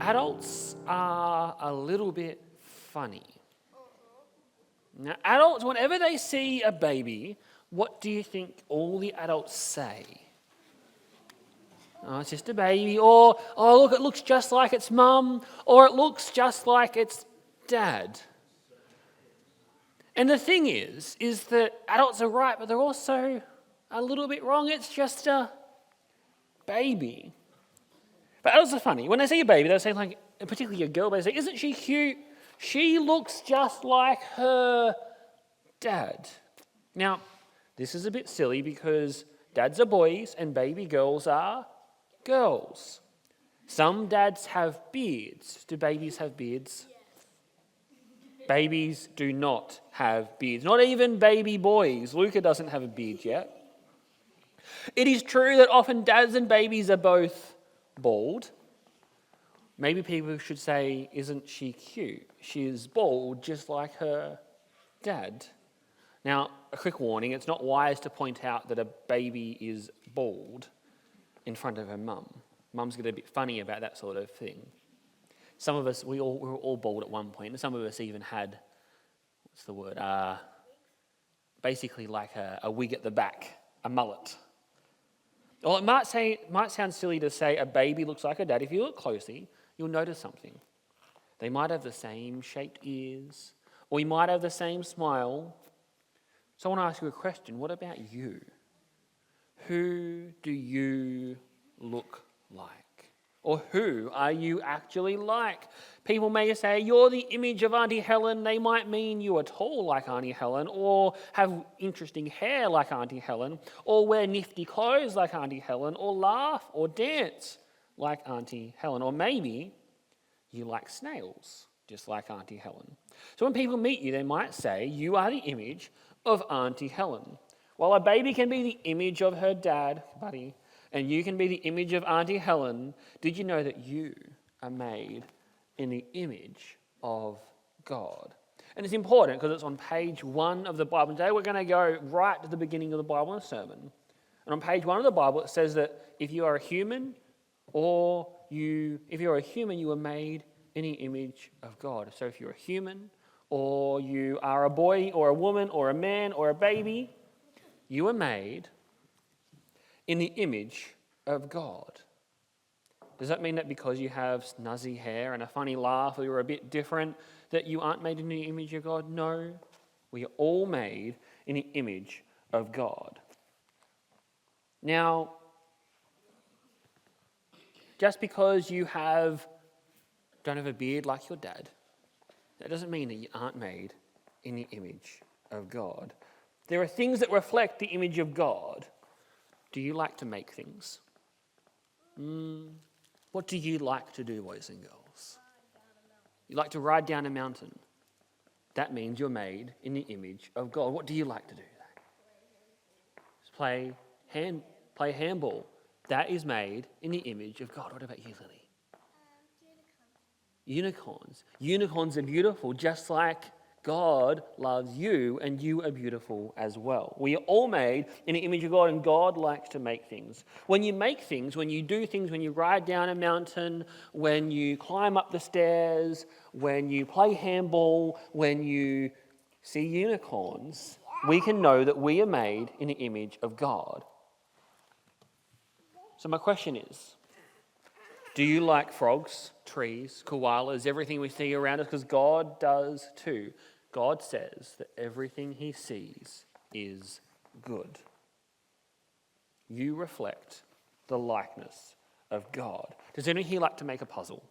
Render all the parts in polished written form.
adults are a little bit funny. Now, adults, whenever they see a baby, what do you think all the adults say? Oh, it's just a baby. Or, oh, look, it looks just like its mum. Or it looks just like its dad. And the thing is that adults are right, but they're also a little bit wrong. It's just a baby. But adults are funny. When they see a baby, they'll say, like, particularly a girl, they say, isn't she cute? She looks just like her dad. Now, this is a bit silly because dads are boys and baby girls are girls. Some dads have beards. Do babies have beards? Yes. Babies do not have beards. Not even baby boys. Luca doesn't have a beard yet. It is true that often dads and babies are both bald. Maybe people should say, isn't she cute? She is bald just like her dad. Now, a quick warning, it's not wise to point out that a baby is bald in front of her mum. Mum's get a bit funny about that sort of thing. Some of us, we were all bald at one point, and some of us even had, basically like a wig at the back, a mullet. Well, it might sound silly to say a baby looks like a dad. If you look closely, you'll notice something. They might have the same shaped ears, or you might have the same smile. So I want to ask you a question. What about you? Who do you look like? Or who are you actually like? People may say, you're the image of Auntie Helen. They might mean you are tall like Auntie Helen, or have interesting hair like Auntie Helen, or wear nifty clothes like Auntie Helen, or laugh or dance like Auntie Helen. Or maybe you like snails, just like Auntie Helen. So when people meet you, they might say, you are the image of Auntie Helen. While a baby can be the image of her dad, buddy, and you can be the image of Auntie Helen, did you know that you are made in the image of God? And it's important because it's on page 1 of the Bible. Today we're going to go right to the beginning of the Bible in a sermon. And on page 1 of the Bible it says that if you are a human, if you're a human, you are made in the image of God. So if you're a human, or you are a boy or a woman or a man or a baby, you are made in the image of God. Does that mean that because you have snazzy hair and a funny laugh or you're a bit different that you aren't made in the image of God? No, we are all made in the image of God. Now, just because you don't have a beard like your dad, that doesn't mean that you aren't made in the image of God. There are things that reflect the image of God. Do you like to make things? What do you like to do, boys and girls? You like to ride down a mountain. That means you're made in the image of God. What do you like to do? Play handball. That is made in the image of God. What about you, Lily? Unicorns. Unicorns are beautiful, just like God loves you, and you are beautiful as well. We are all made in the image of God, and God likes to make things. When you make things, when you do things, when you ride down a mountain, when you climb up the stairs, when you play handball, when you see unicorns, we can know that we are made in the image of God. So my question is, do you like frogs, trees, koalas, everything we see around us? Because God does too. God says that everything he sees is good. You reflect the likeness of God. Does anyone here like to make a puzzle?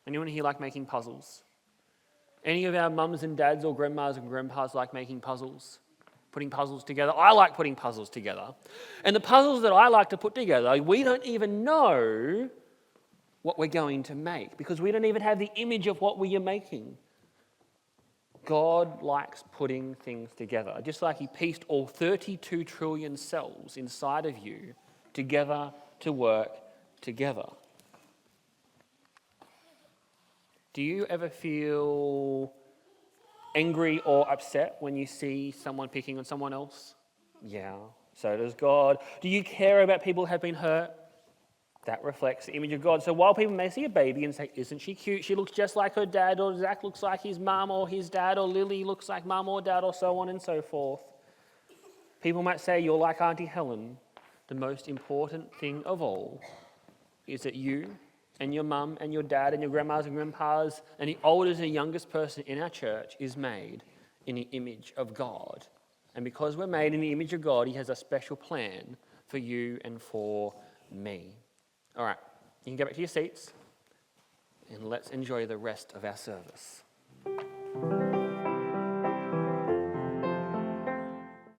Anyone here like making puzzles? Any of our mums and dads or grandmas and grandpas like making puzzles? Putting puzzles together? I like putting puzzles together. And the puzzles that I like to put together, we don't even know what we're going to make because we don't even have the image of what we are making. God likes putting things together. Just like he pieced all 32 trillion cells inside of you together to work together. Do you ever feel angry or upset when you see someone picking on someone else? Yeah, so does God. Do you care about people who have been hurt? that reflects the image of God. So while people may see a baby and say, isn't she cute? She looks just like her dad, or Zach looks like his mum or his dad, or Lily looks like mum or dad, or so on and so forth. People might say, you're like Auntie Helen. The most important thing of all is that you and your mum and your dad and your grandmas and grandpas and the oldest and youngest person in our church is made in the image of God. And because we're made in the image of God, he has a special plan for you and for me. All right, you can go back to your seats and let's enjoy the rest of our service.